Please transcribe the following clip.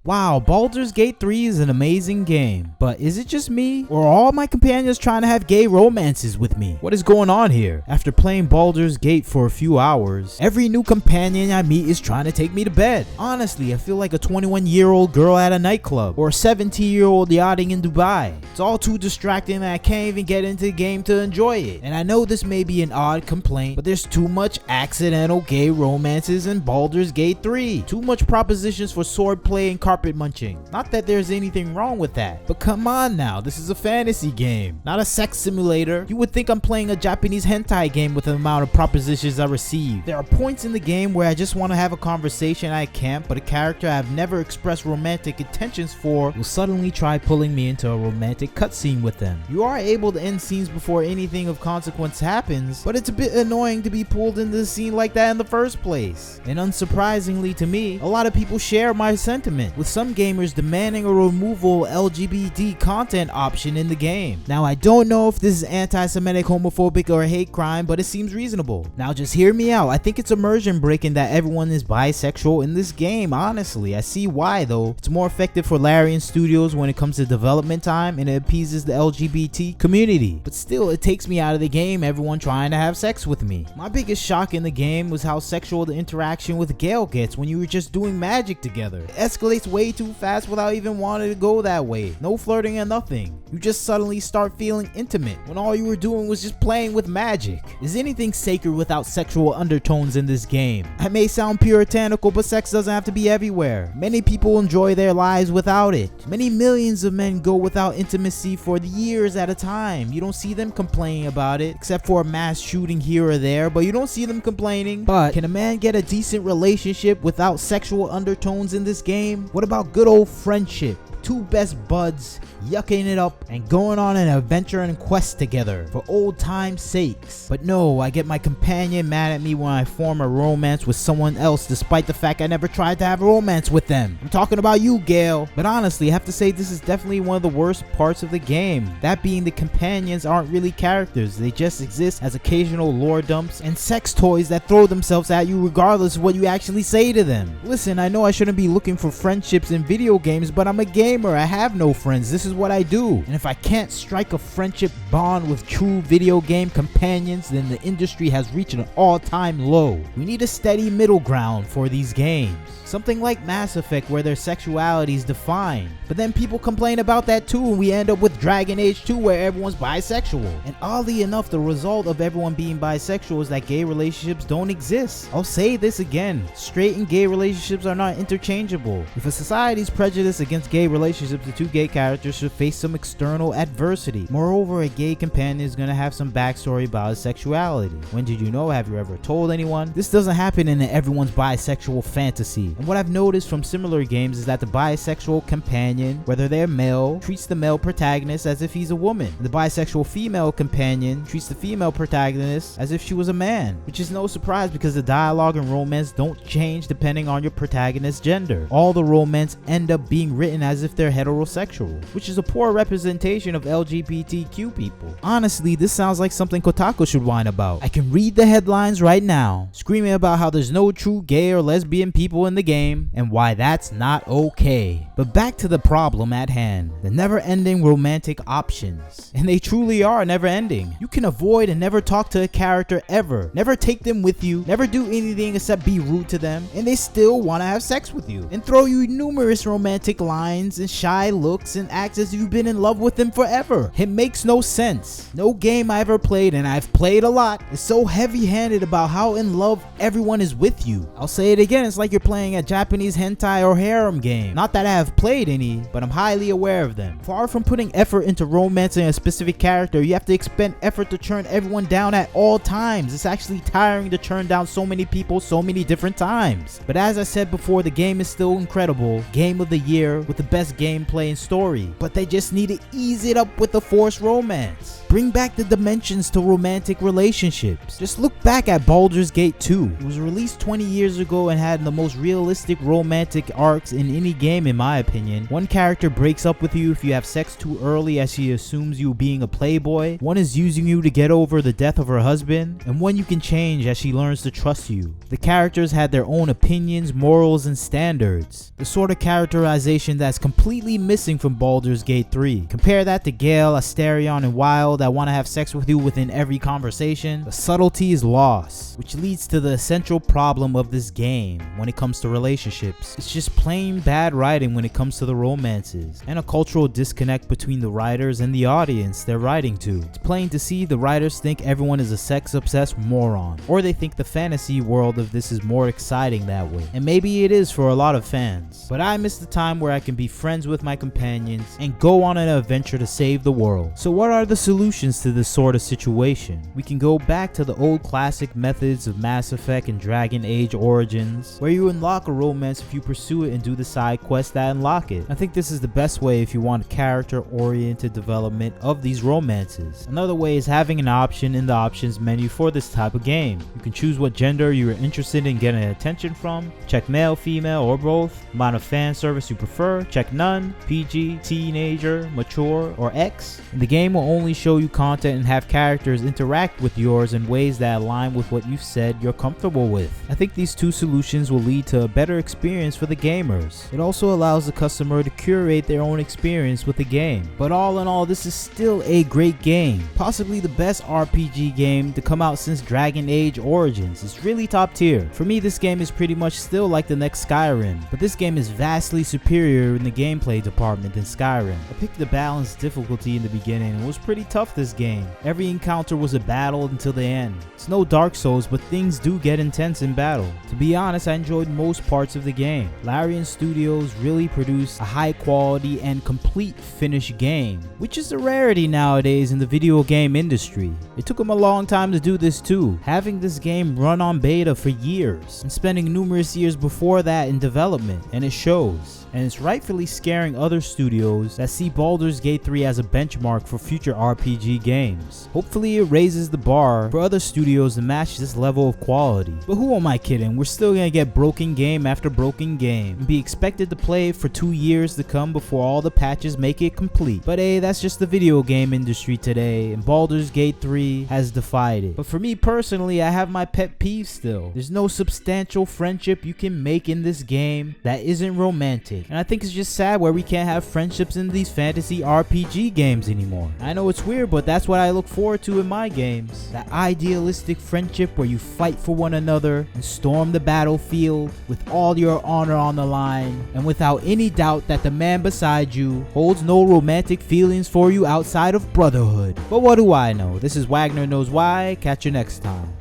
Wow, Baldur's Gate 3 is an amazing game, but is it just me? Or are all my companions trying to have gay romances with me? What is going on here? After playing Baldur's Gate for a few hours, every new companion I meet is trying to take me to bed. Honestly, I feel like a 21-year-old girl at a nightclub, or a 17-year-old yachting in Dubai. It's all too distracting and I can't even get into the game to enjoy it. And I know this may be an odd complaint, but there's too much accidental gay romances in Baldur's Gate 3. Too much propositions for swordplay and carpet munching. Not that there's anything wrong with that, but come on now, this is a fantasy game, not a sex simulator. You would think I'm playing a Japanese hentai game with the amount of propositions I receive. There are points in the game where I just want to have a conversation I can't, but a character I've never expressed romantic intentions for will suddenly try pulling me into a romantic cutscene with them. You are able to end scenes before anything of consequence happens, but it's a bit annoying to be pulled into the scene like that in the first place. And unsurprisingly to me, a lot of people share my sentiment, with some gamers demanding a removal LGBT content option in the game. Now I don't know if this is anti-Semitic, homophobic, or a hate crime, but it seems reasonable. Now just hear me out. I think it's immersion breaking that everyone is bisexual in this game. Honestly, I see why though. It's more effective for Larian Studios when it comes to development time, and it appeases the LGBT community. But still, it takes me out of the game, everyone trying to have sex with me. My biggest shock in the game was how sexual the interaction with Gale gets when you were just doing magic together. It escalates way too fast without even wanting to go that way. No flirting and nothing. You just suddenly start feeling intimate when all you were doing was just playing with magic. Is anything sacred without sexual undertones in this game? I may sound puritanical, but sex doesn't have to be everywhere. Many people enjoy their lives without it. Many millions of men go without intimacy for years at a time. You don't see them complaining about it, except for a mass shooting here or there, but you don't see them complaining. But can a man get a decent relationship without sexual undertones in this game? What about good old friendship? Two best buds yucking it up and going on an adventure and quest together for old time's sakes. But no, I get my companion mad at me when I form a romance with someone else despite the fact I never tried to have a romance with them. I'm talking about you, Gale. But honestly, I have to say this is definitely one of the worst parts of the game. That being the companions aren't really characters. They just exist as occasional lore dumps and sex toys that throw themselves at you regardless of what you actually say to them. Listen, I know I shouldn't be looking for friendships in video games, but I'm a gamer. I have no friends. This is what I do. And if I can't strike a friendship bond with true video game companions, then the industry has reached an all-time low. We need a steady middle ground for these games. Something like Mass Effect where their sexuality is defined. But then people complain about that too, and we end up with Dragon Age 2 where everyone's bisexual. And oddly enough, the result of everyone being bisexual is that gay relationships don't exist. I'll say this again. Straight and gay relationships are not interchangeable. If a society's prejudice against gay relationships, the two gay characters should face some external adversity. Moreover, a gay companion is going to have some backstory about his sexuality. When did you know? Have you ever told anyone? This doesn't happen in everyone's bisexual fantasy. And what I've noticed from similar games is that the bisexual companion, whether they're male, treats the male protagonist as if he's a woman. And the bisexual female companion treats the female protagonist as if she was a man. Which is no surprise because the dialogue and romance don't change depending on your protagonist's gender. All the romance end up being written as if they're heterosexual, which is a poor representation of LGBTQ people. Honestly, this sounds like something Kotaku should whine about. I can read the headlines right now, screaming about how there's no true gay or lesbian people in the game and why that's not okay. But back to the problem at hand, the never-ending romantic options. And they truly are never-ending. You can avoid and never talk to a character ever, never take them with you, never do anything except be rude to them, and they still want to have sex with you and throw you numerous romantic lines and shy looks and act as if you've been in love with them forever. It makes no sense. No game I ever played, and I've played a lot, is so heavy-handed about how in love everyone is with you. I'll say it again, it's like you're playing a Japanese hentai or harem game. Not that I have played any, but I'm highly aware of them. Far from putting effort into romancing a specific character, you have to expend effort to turn everyone down at all times. It's actually tiring to turn down so many people so many different times. But as I said before, the game is still incredible. Game of the year with the best gameplay and story. But they just need to ease it up with the forced romance. Bring back the dimensions to romantic relationships. Just look back at Baldur's Gate 2. It was released 20 years ago and had the most realistic unrealistic romantic arcs in any game in my opinion. One character breaks up with you if you have sex too early as she assumes you being a playboy. One is using you to get over the death of her husband. And one you can change as she learns to trust you. The characters had their own opinions, morals, and standards. The sort of characterization that's completely missing from Baldur's Gate 3. Compare that to Gale, Asterion, and Wild that want to have sex with you within every conversation. The subtlety is lost, which leads to the essential problem of this game when it comes to relationships. It's just plain bad writing when it comes to the romances, and a cultural disconnect between the writers and the audience they're writing to. It's plain to see the writers think everyone is a sex-obsessed moron, or they think the fantasy world of this is more exciting that way. And maybe it is for a lot of fans, but I miss the time where I can be friends with my companions and go on an adventure to save the world. So what are the solutions to this sort of situation? We can go back to the old classic methods of Mass Effect and Dragon Age Origins, where you unlock a romance if you pursue it and do the side quests that unlock it. I think this is the best way if you want character-oriented development of these romances. Another way is having an option in the options menu for this type of game. You can choose what gender you are interested in getting attention from, check male, female, or both, amount of fan service you prefer, check none, PG, teenager, mature, or X. And the game will only show you content and have characters interact with yours in ways that align with what you've said you're comfortable with. I think these two solutions will lead to a better experience for the gamers. It also allows the customer to curate their own experience with the game. But all in all, this is still a great game. Possibly the best RPG game to come out since Dragon Age Origins. It's really top tier. For me, this game is pretty much still like the next Skyrim, but this game is vastly superior in the gameplay department than Skyrim. I picked the balanced difficulty in the beginning and it was pretty tough this game. Every encounter was a battle until the end. It's no Dark Souls, but things do get intense in battle. To be honest, I enjoyed most parts of the game. Larian Studios really produced a high quality and complete finished game, which is a rarity nowadays in the video game industry. It took them a long time to do this too, having this game run on beta for years and spending numerous years before that in development, and it shows. And it's rightfully scaring other studios that see Baldur's Gate 3 as a benchmark for future RPG games. Hopefully it raises the bar for other studios to match this level of quality. But who am I kidding? We're still gonna get broken game after broken game and be expected to play it for 2 years to come before all the patches make it complete. But hey, that's just the video game industry today, and Baldur's Gate 3 has defied it. But for me personally, I have my pet peeve still. There's no substantial friendship you can make in this game that isn't romantic. And I think it's just sad where we can't have friendships in these fantasy RPG games anymore. I know it's weird, but that's what I look forward to in my games. That idealistic friendship where you fight for one another and storm the battlefield with all your honor on the line, and without any doubt that the man beside you holds no romantic feelings for you outside of brotherhood. But what do I know? This is Wagner Knows Why. Catch you next time.